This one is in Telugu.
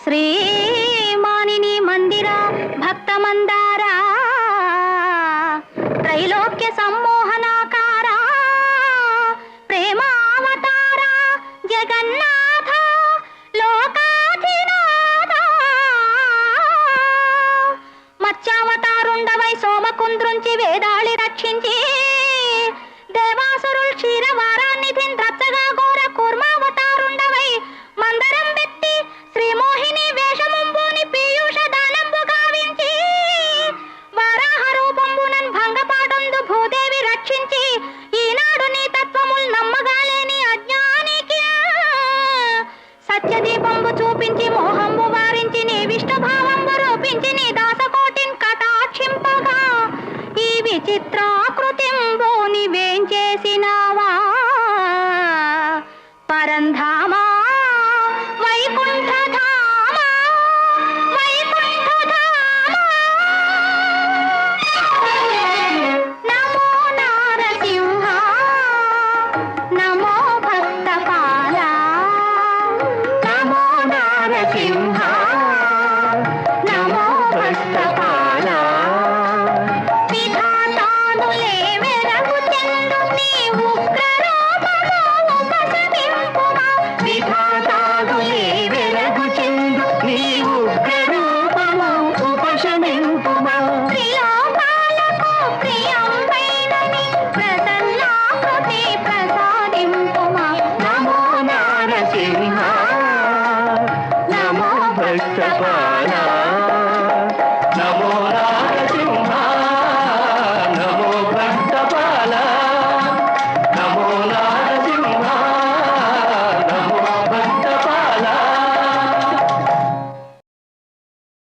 శ్రీమానిని మందిర భక్త మందారా త్రైలోక్య సమ్మోహనాకార ప్రేమావతార జగన్నాథ లోకాధినాథ మత్స్యావతారుండవై సోమకుంద్రుంచి వేదాళి రక్షించి దేవాసురుల్ క్షీరవారాన్నిధిన్ రచ్చగా ఘోర కూర్మావతారుండవై మందరం వెత్తి శ్రీమోహిని వేషముంబోని పీయూష దానంబు గావించి వారాహ రూపంబునన్ భంగపాటందు భూదేవి రక్షించి ఈనాడు నీ తత్వముల్ నమ్మగాలేని అజ్ఞానికి సత్యదీపంబు చూపించి మోహంబు వారించి నీ విష్ణు భావంబు రూపించి నీ దాసకోటిన్ కటాక్షింపగా ఈ విచిత్రాకృతింబు నీవేం చేసినావా పరంధామా వైకుంఠధామా వైకుంఠధామా నమో నారసింహ నమో భక్తపాల నమో నారసింహ నమో భక్తపాల విధాతానులే వెరగు చెందు నీ ఉగ్రరూపము ఉపశమింపుమా విధాతానులే వెరగు చెందు నీ ఉగ్రరూపము ఉపశమింపుమా త్రిలోకాలకు ప్రియంబైనని ప్రసన్నాకృతి ప్రసాదింపుమా నమో నారసింహ నమో భక్తపాల నమో